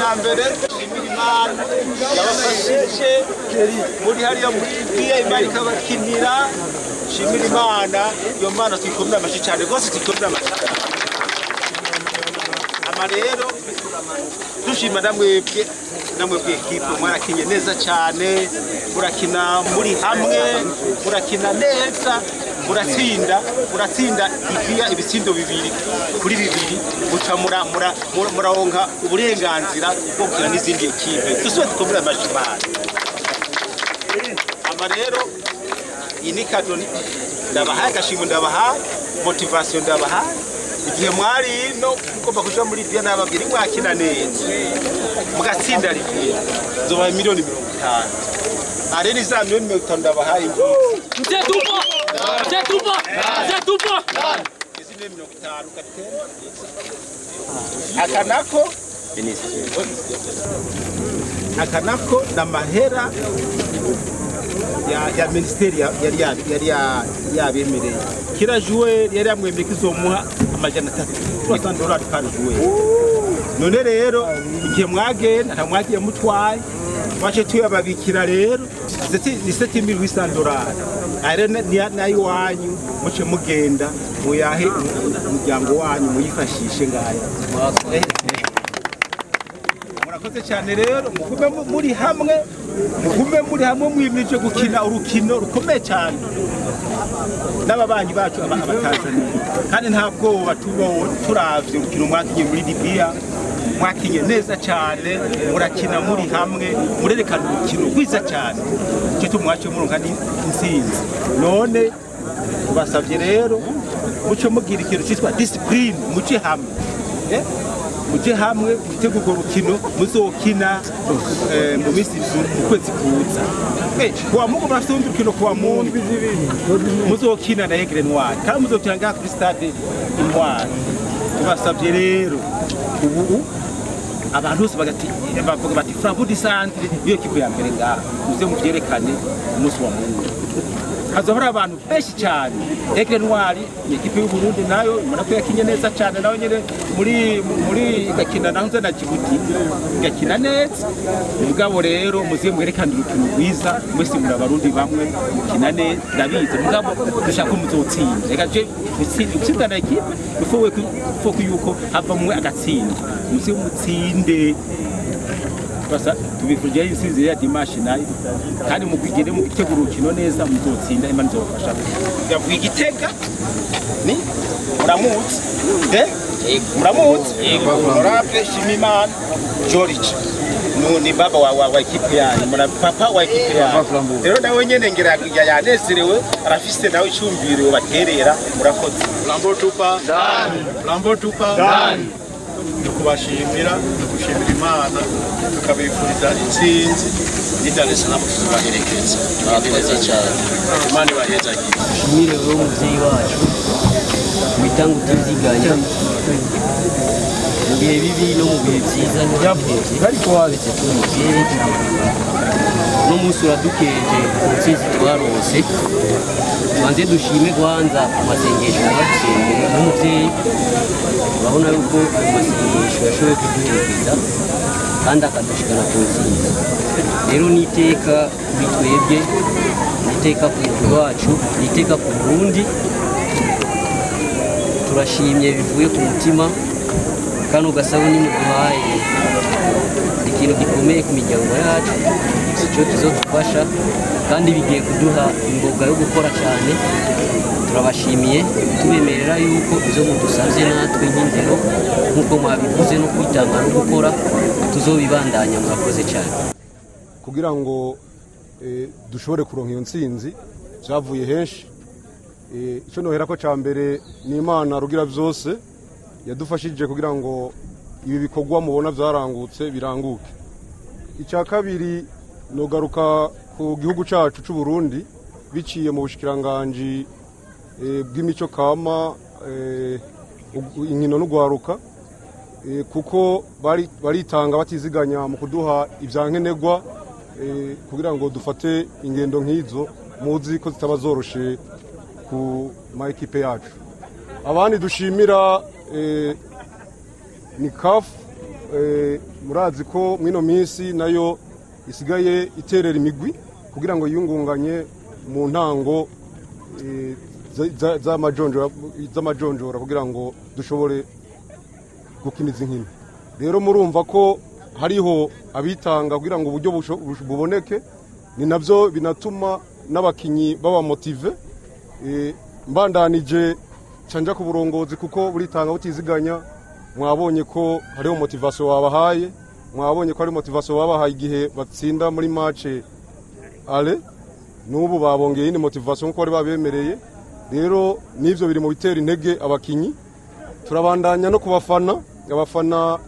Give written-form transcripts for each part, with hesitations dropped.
cambere Imana yabafashije muri hariya muri Libya Imana ikabakinira shimira Imana iyo Mana tuyikomera amashi cyane rwose tuyikomera amashi amarero dushima namwebwe ekipe mwarakinye neza cyane murakina muri hamwe murakina neza muratsinda Libya ibitsindo bibiri kuri bibiri muca muraronka uburenganzira bwo gukina n'izindi ekipe dusubire dukomere amashi Imana amarero ini kadoni ndabahaye agashimwe ndabahaye motivation ndabahaye igihe mwari no ugomba kuja muri Libya n'ababwira mwakina neza mugatsinda Libya zoba miliyoni 50 areni za miliyoni 50 ndabahaye Mtetupa izine 50 katera akanako na mahera ya ministeri yari yabemereye kira joueur yari yamwemeye kizomuha amajana 300 dollars par joueur none rero igihe mwagenda ntamwagiye mutwaye wache tuyababikira rero ni 7800 dollars arene nayo wanyu muce mugenda muyahe umuryango wanyu muyifashishe ngaya murakoze cyane rero mugume muri hamwe mwimije gukina urukino rukomeye cyane n'ababanyi bacu abatanzania kandi ntabwo turavye urukino mwakinye muri Libya mwakinye neza cyane murakina muri hamwe murerekana urukino rwiza cyane cyo tumwace muronka n'intsinzi none basavye rero muco mugira ikintu cyitwa discipline muce hamwe gutegura urukino muzokina mu minsi mu kwezi kuza kuwa Mungu bafite urukino kuwa Mungu muzokina na Aigle Noir kandi muzokina ngaha kuri stade Intwari tubasabye rero ubu abantu bose bavuga bati Flambeau du Centre iyo kipe ya mbere ngaha muze muvyerekane umunsi wa Mungu hazahora abantu benshi cyane Aigle Noir ikipe y'u Burundi nayo imana ko yakinye neza cyane nayo nyene muri gakina naho na Djibouti gakina neza mugabo rero muziye mwerekana urukino rwiza mwese muri abarundi bamwe mukina neza ndabize mugabo dushaka muzotsinda reka je gutsinda na ekipe bifo yuko havamwe agatsinda muziye mutsinde basa tubifurije insinzi ya Dimanche nayo kandi mukigere mu gitegura urukino neza muzotsinda Imana izobafasha yavuye Gitega ni muramutse honorable Shimimana George ni baba wa ekipe yanyu mura papa wa ekipe yanyu rero nawe nyene ngira yanezerewe arafise nawe icumbiro baterera murakoze Flambeau tupa kubashimira gushimira Imana tukabifuriza intsinzi n'Dar es Salaam tubaherekeza murakoze cyane Imana ibaheza shimire wo muvyeyi wacu mitangu tuziganya mu bihe bibi no mu bihe byiza ariko wabitse tumuvyeyi no musi uradukeje ku ntsinzi twarose banze dushime kwanza amasengesho y'abasengeye n'umuvyeyi urabona yuko amasengesho yashoboye kuduherekeza kandi akadushikana ku ntsinzi rero niteka kuri twebwe niteka ku gihugu wacu niteka ku Burundi turashimye bivuye ku mutima kandi ugasaba nimuduhaye ikintu gikomeye ku miryango yacu cyo kizodufasha kandi bigiye kuduha ingoga yo gukora cyane turabashimiye tubemerera yuko izo mudusavye natwe nk'indero nk'uko mwabivuze no kwitanga no gukora tuzobibandanya murakoze cyane kugira ngo dushobore kuronka iyo ntsinzi cyavuye henshi icyo nohera ko cyambere ni Imana rugira byose yadufashije kugira ngo ibi bikorwa mubona byarangutse biranguke icya kabiri nogaruka ku gihugu cyacu cy'u Burundi biciye mu bushikiranganje bw'imico kama inkino n'ugwaruka kuko baritanga batiziganya mu kuduha ivyankenerwa kugira ngo dufate ingendo nk'izo muzi ko zitaba zoroshe ku ma ekipe yacu abandi dushimira ni CAF murazi ko mwino minsi nayo isigaye iterera imigwi kugira ngo yiyungunganye mu ntango z'amajonjora kugira ngo dushobore gukina izi nkino. Rero murumva ko hariho abitanga kugira ngo uburyo buboneke, ni nabyo binatuma n'abakinyi baba motive. Mbandanije canja ku burongozi kuko buritanga butiziganya, mwabonye ko hariho motivation wabahaye, mwabonye ko ari motivation wabahaye igihe batsinda muri match ale, n'ubu babongeye ine motivation ko bari babemereye. Rero nivyo biri mu bitera intege abakinyi. Turabandanya no kubafana, abafana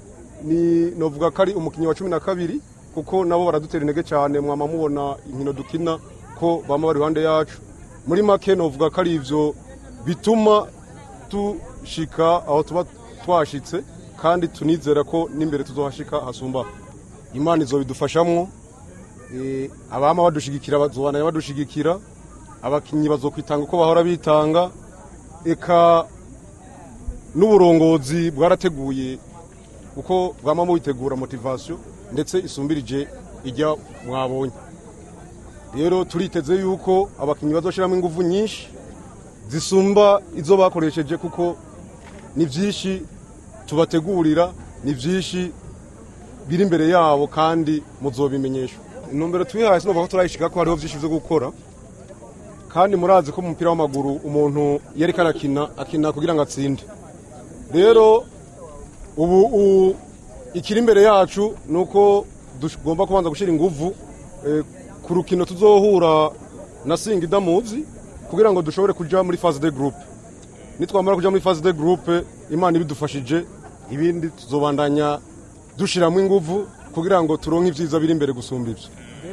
ni novuga kari umukinyi wa 12 kuko nabo baradutera intege cyane, mwama mubona inkino dukina ko bama bari hande yacu. Muri make novuga kari ivyo bituma tushika aho tuba twashitse, kandi tunizera ko n'imbere tuzohashika hasumba. Imana izobidufashamwo, abama badushigikira bazobana badushigikira, abakinyi bazokwitanga uko bahora bitanga, eka n'uburongozi bwarateguye uko bwama mu bitegura motivation ndetse isumbirije ijya mwabonye. Rero turiteze yuko abakinyi bazoshiramo ingufu nyinshi zisumba izo bakoresheje, kuko ni byinshi tubategurira, ni byinshi biri imbere yabo kandi muzobimenyesha. Intumbero twihaye sinova ko turayishika ko hariho byinshi byo gukora, kandi murazi ko mu mupira w'amaguru umuntu yari akina kugira ngo atsinde. Rero ubu ikiri imbere yacu nuko tugomba kubanza gushira ingufu ku rukino tuzohura na Singida Muzi kugira ngo dushobore kuja muri phase de group. Nitwamara kuja muri phase de group, Imana ibidufashije, ibindi tuzobandanya dushiramo ingufu kugira ngo turonke ivyiza biri imbere gusumba ivyo.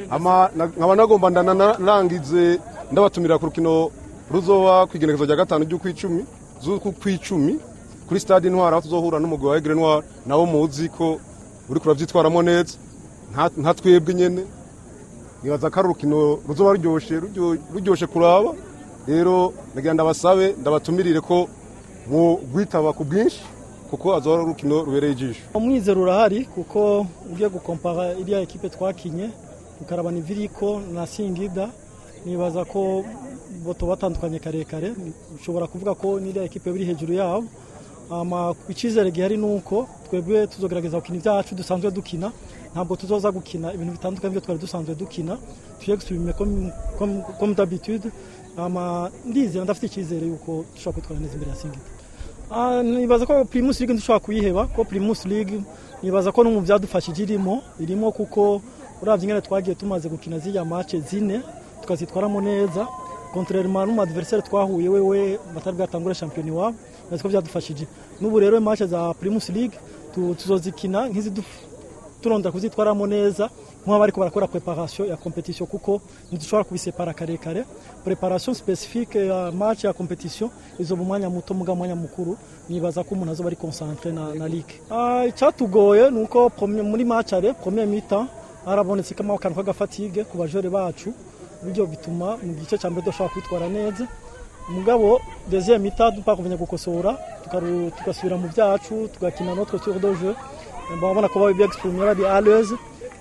Nkaba nagomba narangize ndabatumira ku rukino ruzoba kwigenekezo rya 5 z'ukwicumi kuri stade Intwara, tuzohura n'umugwi wa Aigle Noir, nawo muzi ko uri kuravyitwaramo neza nta twebwe nyene. Nibaza ko rukino ruzoba ruryoshe kuraba. Rero nagenda basabe ndabatumirire ko mu gwitaba ku bwinshi kuko azora rukino rubereye ijisho. Umwizero urahari kuko ugiye gukompara iriya ekipe twakinye ukarabana Viriko na Singida, nibaza ko boto batandukanye karekare. Ushobora kuvuga ko n'iriya ekipe biri hejuru yabo. Ikizere gihari nuko twebwe tuzogerageza gukina ibyacu dusanzwe dukina, ntabwo tuzoza gukina ibintu bitandukanye byo twari dusanzwe dukina, tuye gusubira comme d'habitude. Ndizera ndafite ikizere yuko dushobora kwitwara neza imbere ya Singida. Nibaza ko Primus League ndushobora kuyiheba, ko Primus League nibaza ko no mu byadufashije irimo kuko uravye ingene twagiye tumaze gukina ziriya match zine tukazitwaramo neza, contrairement n'umu adversaire twahuye wewe batari bwatangure champion wabo, natwe byadufashije. N'ubu rero match za Primus League tuzozikina nkizi turonda kuzitwaramo neza, nk'abo bariko barakora préparation ya competition, kuko ntidushobora kubisepara karekare. Préparation spécifique ya match ya competition izo bumwanya muto muga mwanya mukuru, nibaza ko umuntu azoba ari concentré na ligue. Icyatugoye nuko muri match ale premier mi-temps arabonetse kama akantu k'agafatigue ku bajore bacu, bijyo bituma mu gice cya mbere dushobora kwitwara neza. Mugabo deuxième mi-temps dupakomenya gukosora tugasubira mu byacu tugakina notre tour de jeu. Mbona ko babi exprimer bari à l'aise.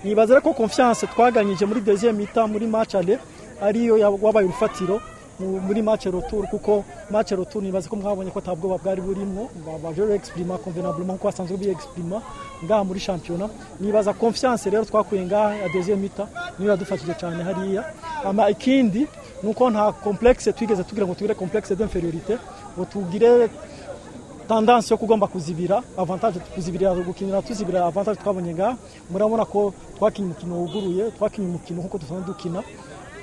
Nibaza ko confiance twaganyije muri deuxième mi-temps muri match ale ariyo wabaye urufatiro muri match retour, kuko match retour nibaza ko mwabonye ko tabwo bwari burimo baje exprimer convenablement ko asanzwe bi exprimer ngaha muri championnat. Nibaza confiance rero twakuye ngaha ya deuxième mi-temps niyo yadufashije cyane hariya. Ikindi nuko nta complexe twigeze tugira ngo tugire complexe d'infériorité, ngo tugire tendance yo kugomba kuzibira avantage, kuzibira gukinira tuzibira avantage twabonye ngaha. Murabona ko twakinye umukino wuguruye, twakinye umukino nkuko dusanzwe dukina,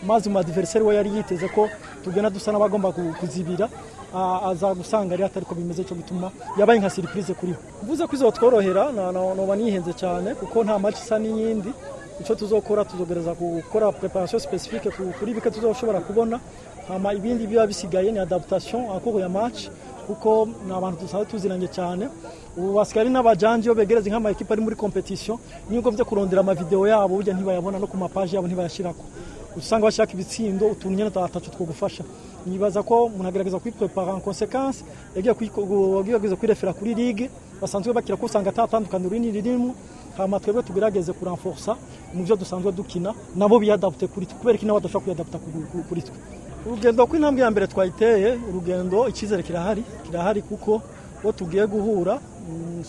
maze mu adversaire we yari yiteze ko tugena dusa n'abagomba kuzibira, aza gusanga ari atari ko bimeze, cyo gituma yabaye nka surprise kuri uvuze ko izotworohera. No banihenze cyane kuko nta match isa n'iyindi. Icyo tuzokora tuzogereza gukora préparation spécifique kuri bike tuzoshobora kubona, hama ibindi biba bisigaye ni adaptation en cours ya match, kuko n'abantu dusanzwe tuziranye cyane. Ubu basikari n'abajanje yo begereze nk'ama equipe ari muri competition, niyo byo kurondera ama video yabo burya ntibayabona no ku mapage yabo ntibayashirako, usanga bashaka ibitsindo utuntu nyene tatatu twogufasha. Nibaza ko umuntu agerageza kwiprepara en conséquence, yagiye kwirefera kuri ligue basanzwe bakira ko usanga tatandukana urini ririmo hama twebwe tugerageze kurenforcer mu byo dusanzwe dukina nabo biyadapte kuri twe kubera kina badashaka kuyadapta kuri twe. Urugendo kw'intambwe ya mbere twayiteye urugendo ikizere kirahari kuko bo tugiye guhura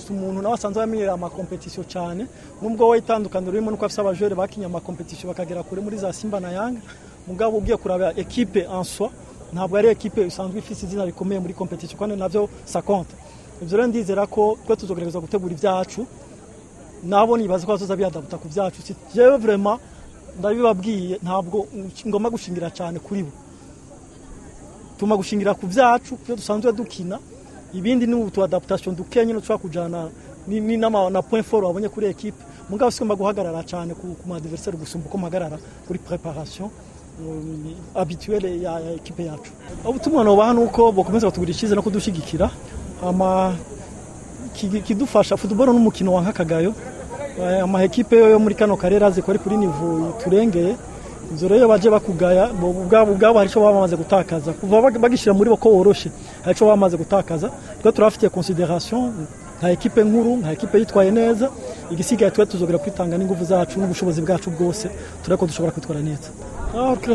umuntu nawe asanzwe amenyera ama competition cyane nubwo we itandukaniro ririmo nuko afite abajere bakinya ama competition bakagera kure muri za Simba na Yanga mugabo ugiye kuraba equipe en soi ntabwo ari equipe isanzwe ifite izina rikomeye muri competition kandi navyo ça compte. Ivyo rero ndizera ko twe tuzogerageza gutegura ibyacu nabo nibaza ko bazoza biyadapta ku byacu jewe vraiment ndabibabwiye ntabwo ngoma gushingira cyane kuri bo tuma gushingira ku byacu byo dusanzwe dukina ibindi ni ubu adaptation dukenye no twa kujana ni na point fort wabonye kuri equipe mugabo sigomba guhagarara cyane ku ma adversaire gusumba ko magarara kuri préparation habituelle ya equipe yacu. Ubutumwa no baha nuko bokomeza batugurishije no kudushigikira ama kidufasha football n'umukino wa nkakagayo ama equipe yo muri kano karera zikora kuri niveau turengeye izo rero baje bakugaya ubwabo hari cyo bamaze gutakaza kuva bagishira muri boko woroshe hari cyo bamaze gutakaza twa turafitiye consideration nka equipe nkuru nka equipe yitwaye neza igisigaye twe tuzogera kwitanga n'ingufu zacu n'ubushobozi bwacu bwose tureko dushobora kwitwara neza.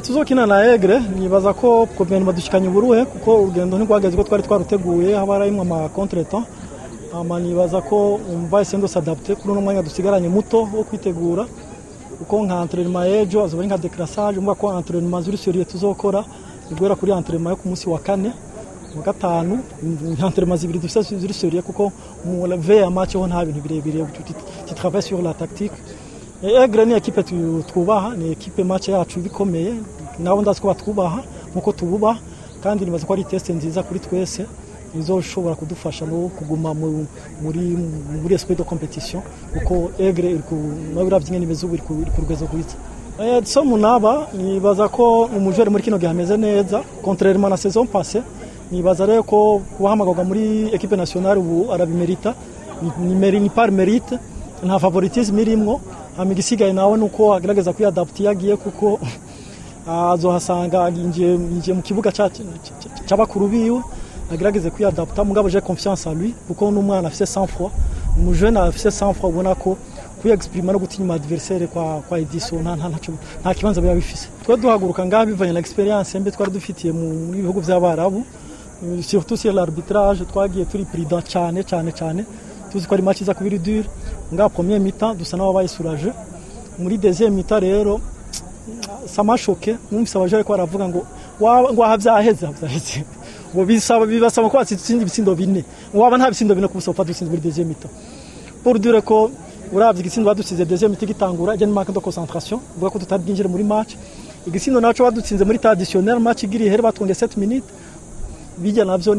Tuzokina na Egre nibaza ko guverinoma dushikanye uburuhe kuko urugendo ntigwageze ko twari twaruteguye habarayimwe ama contretemps nibaza ko umva sendo s'adapter kuri no mwanya dusigaranye muto wo kwitegura uko nka entraînement ejo azoba nka décrassage umva ko entraînement zuri sérieux tuzokora igwera kuri entraînement yo ku munsi wa 4 wa 5 entraînement zibiri dufite zuri sérieux kuko mu lever ya match ho nta bintu birebire tu travailles sur la tactique. Egre ni equipe twubaha ni equipe match yacu bikomeye nabo ndazi ko batwubaha nkuko tububaha kandi nibaza ko ari test nziza kuri twese izoshobora kudufasha no kuguma muri esprit de competition kuko Egre iri ku mabiravyinye nibezo biri ku rwezo rwiza. So munaba nibaza ko umujere muri kino gihameze neza contrairement na saison passée nibaza rero ko kubahamagwa muri equipe nationale ubu arabimerita ni par mérite nta favoritisme irimwo amigisigaye nawe nuko agerageza kuyadapta yagiye kuko azohasanga ngiye mu kibuga cy'abakuru biwe agerageze kuyadapta mugabo j'ai confiance en lui kuko n'umwana afite 100 fois umujene afite 100 fois ubona ko kuexprimer no gutinya adversaire kwa Edison nta kibanza bya bifise twe duhaguruka ngaha bivanye na experience mbe twari dufitiye mu bihugu by'abarabu surtout sur l'arbitrage twagiye turi prudent cyane tuzi ko ari match za kubiri dur nga premier mi-temps dusa naho bayisurage muri deuxième mi-temps rero sama choqué numvise abaje ko baravuga ngo wahavyaheza ngo bibasaba ko atsindi bisindo bine waba nta bisindo bine kubusa upfa dusinze muri deuxième mi-temps pour dire ko uravye igisindo badusize deuxième mi-temps gitangura je manque de concentration ubwo ko tutadinjira muri match igisindo naco badutsinze muri traditionnel match igiri here batwonge 7 minutes bijya navyo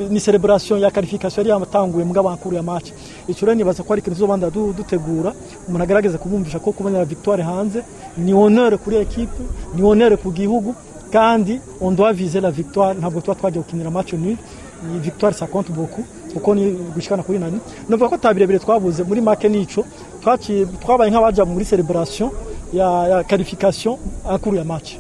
ni celebration ya qualification yari yatanguye mugabo ankuru ya match icyo rero nibaza ko ari kintu zobanda dutegura umuntu agerageza kumumvisha ko kubona victoire hanze ni honneur kuri equipe ni honneur ku gihugu kandi on doit viser la victoire ntabwo twagiye gukinira match nul ni victoire ça compte beaucoup uko ni gushikana kuri nani novuga ko tabirebire twabuze muri make nico twabaye nk'abaja muri celebration ya qualification ankuru ya match.